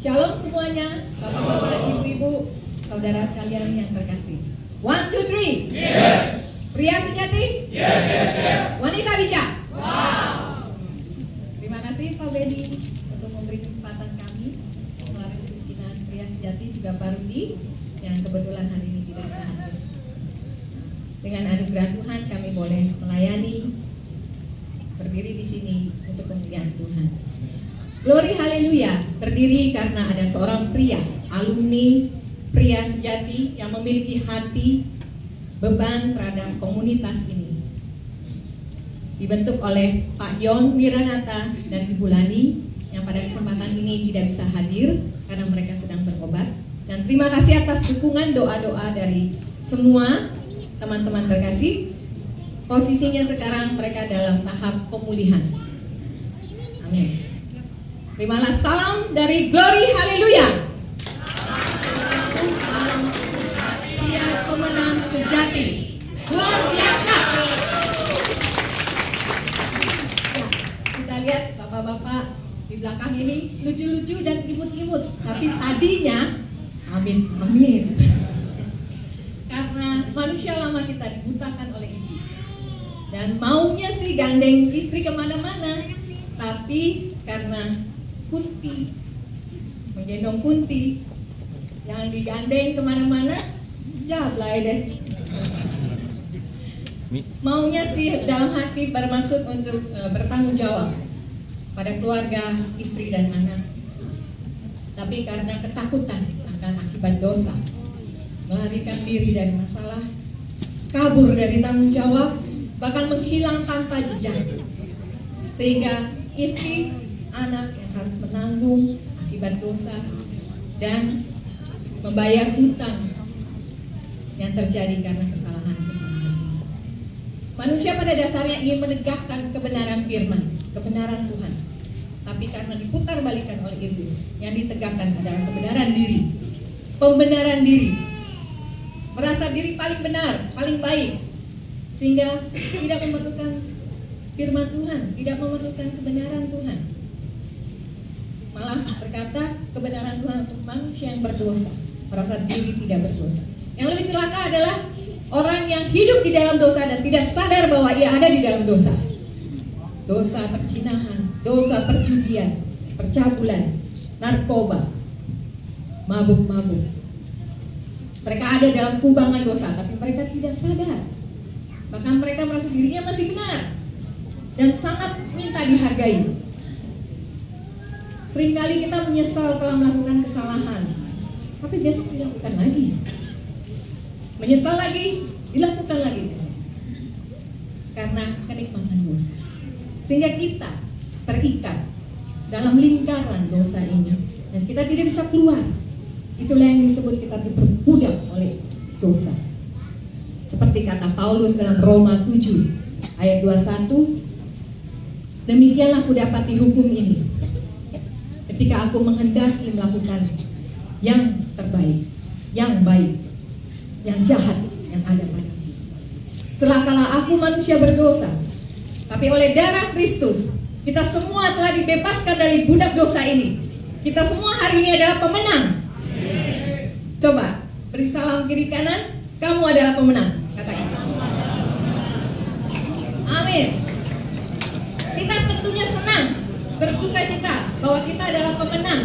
Shalom semuanya, bapak-bapak, ibu-ibu, saudara sekalian yang terkasih. 1, 2, 3. Yes. Pria sejati? Yes. Wanita bijak? Wow. Terima kasih Pak Bedi untuk memberi kesempatan kami melalui pimpinan Pria Sejati juga Pak Rudi yang kebetulan hari ini tidak bisa hadir. Dengan anugerah Tuhan kami boleh melayani, berdiri di sini untuk kemuliaan Tuhan. Glory haleluya, berdiri karena ada seorang pria, alumni Pria Sejati yang memiliki hati beban terhadap komunitas ini. Dibentuk oleh Pak Yon Wiranata dan Ibu Lani yang pada kesempatan ini tidak bisa hadir karena mereka sedang berobat. Dan terima kasih atas dukungan doa-doa dari semua teman-teman terkasih. Posisinya sekarang mereka dalam tahap pemulihan. Amin. Terimalah salam dari Glory Haleluya. Pria pemenang sejati, luar biasa. Ya, kita lihat bapak-bapak di belakang ini lucu-lucu dan imut-imut. Tapi tadinya, amin. Karena manusia lama kita dibutakan oleh iblis. Dan maunya sih gandeng istri kemana-mana. Tapi karena Kunti, menggendong Kunti yang digandeng kemana-mana, jablay deh. Maunya sih dalam hati bermaksud untuk bertanggung jawab pada keluarga, istri dan anak. Tapi karena ketakutan akan akibat dosa, melarikan diri dari masalah, kabur dari tanggung jawab, bahkan menghilang tanpa jejak. Sehingga istri, anak yang harus menanggung akibat dosa dan membayar hutang yang terjadi karena kesalahan-kesalahan. Manusia pada dasarnya ingin menegakkan kebenaran firman, kebenaran Tuhan. Tapi karena diputar balikan oleh iblis, yang ditegakkan adalah kebenaran diri, pembenaran diri, merasa diri paling benar, paling baik, sehingga tidak memerlukan firman Tuhan, tidak memerlukan kebenaran Tuhan. Malah berkata kebenaran Tuhan untuk manusia yang berdosa, merasa diri tidak berdosa. Yang lebih celaka adalah orang yang hidup di dalam dosa dan tidak sadar bahwa ia ada di dalam dosa. Dosa perzinahan, dosa perjudian, percabulan, narkoba, mabuk-mabuk. Mereka ada dalam kubangan dosa, tapi mereka tidak sadar. Bahkan mereka merasa dirinya masih benar dan sangat minta dihargai. Seringkali kita menyesal telah melakukan kesalahan, tapi besok dilakukan lagi. Menyesal lagi, dilakukan lagi. Karena kenikmatan dosa. Sehingga kita terikat dalam lingkaran dosa ini. Dan kita tidak bisa keluar. Itulah yang disebut kita diperbudak oleh dosa. Seperti kata Paulus dalam Roma 7 ayat 21. Demikianlah kudapati hukum ini. Ketika aku menghendaki melakukan yang terbaik, yang baik, yang jahat yang ada padaku. Celakalah aku manusia berdosa. Tapi oleh darah Kristus, kita semua telah dibebaskan dari budak dosa ini. Kita semua hari ini adalah pemenang. Coba beri salam kiri kanan, kamu adalah pemenang. Katakan. Amin. Kita tentunya senang, bersuka cita bahwa kita adalah pemenang.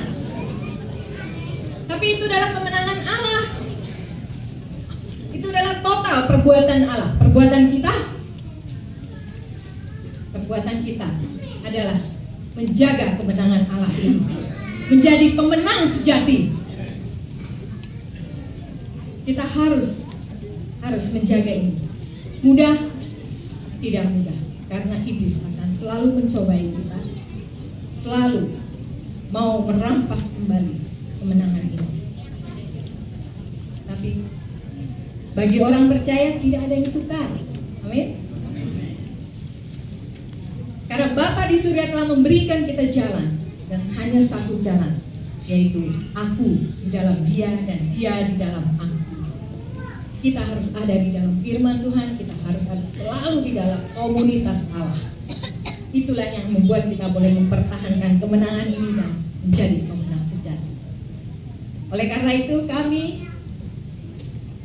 Tapi itu adalah kemenangan Allah. Itu adalah total perbuatan Allah. Perbuatan kita adalah menjaga kemenangan Allah ini, menjadi pemenang sejati. Kita harus menjaga ini. Mudah? Tidak mudah, karena iblis akan selalu mencobai kita, selalu mau merampas kembali kemenangan ini. Tapi bagi orang percaya tidak ada yang sukar. Amin. Karena Bapa di surga telah memberikan kita jalan, dan hanya satu jalan, yaitu aku di dalam Dia dan Dia di dalam aku. Kita harus ada di dalam firman Tuhan, kita harus ada selalu di dalam komunitas Allah. Itulah yang membuat kita boleh mempertahankan kemenangan ini dan menjadi pemenang sejati. Oleh karena itu kami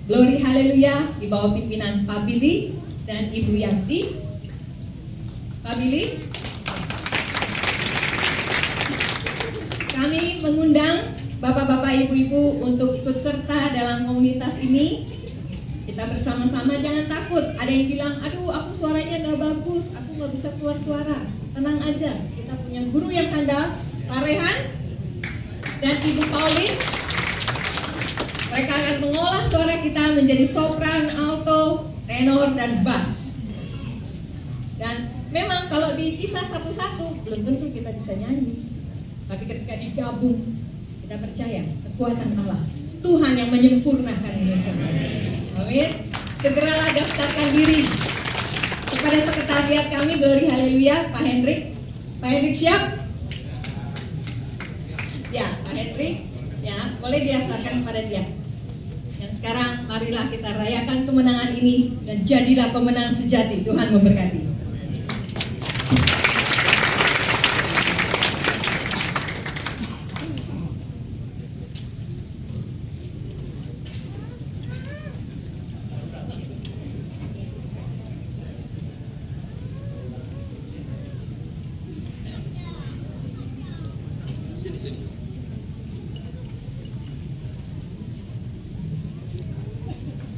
Glory Haleluya di bawah pimpinan Pak Billy dan Ibu Yanti. Pak Billy, kami mengundang Bapak-bapak, Ibu-ibu untuk ikut serta dalam komunitas ini. Kita bersama-sama, jangan takut. Ada yang bilang, aduh aku suaranya gak bagus, aku gak bisa keluar suara. Tenang aja, kita punya guru yang handal, Pak Rehan dan Ibu Pauline. Mereka akan mengolah suara kita menjadi sopran, alto, tenor, dan bass. Dan memang kalau dipisah satu-satu, belum tentu kita bisa nyanyi. Tapi ketika digabung, kita percaya kekuatan Allah, Tuhan yang menyempurnakan ini semua. Amin. Segeralah daftarkan diri kepada sekretariat kami Glory Haleluya, Pak Hendrik. Pak Hendrik siap? Ya, Pak Hendrik, ya boleh didaftarkan kepada dia. Dan sekarang marilah kita rayakan kemenangan ini dan jadilah pemenang sejati. Tuhan memberkati.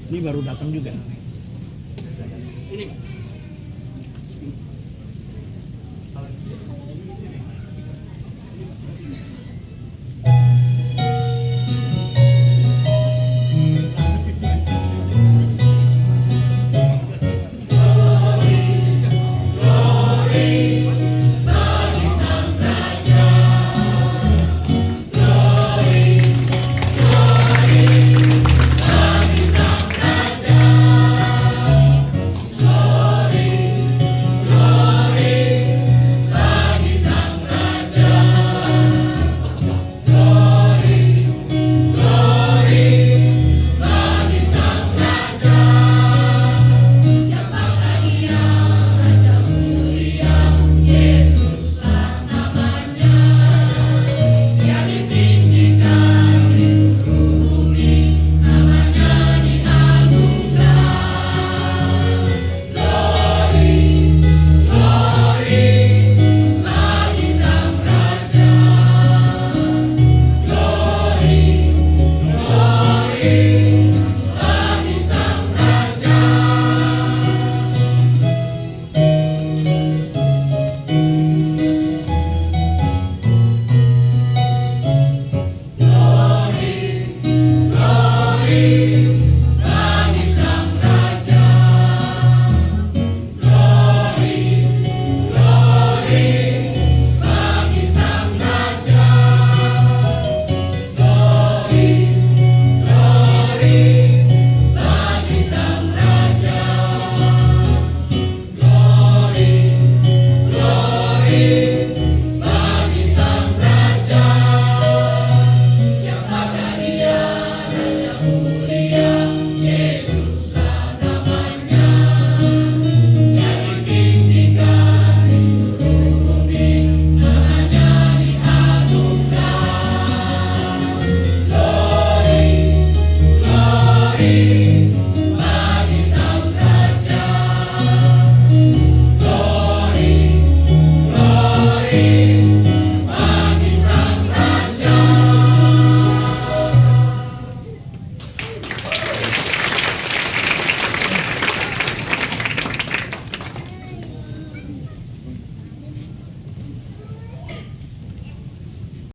Ini baru datang juga. Ini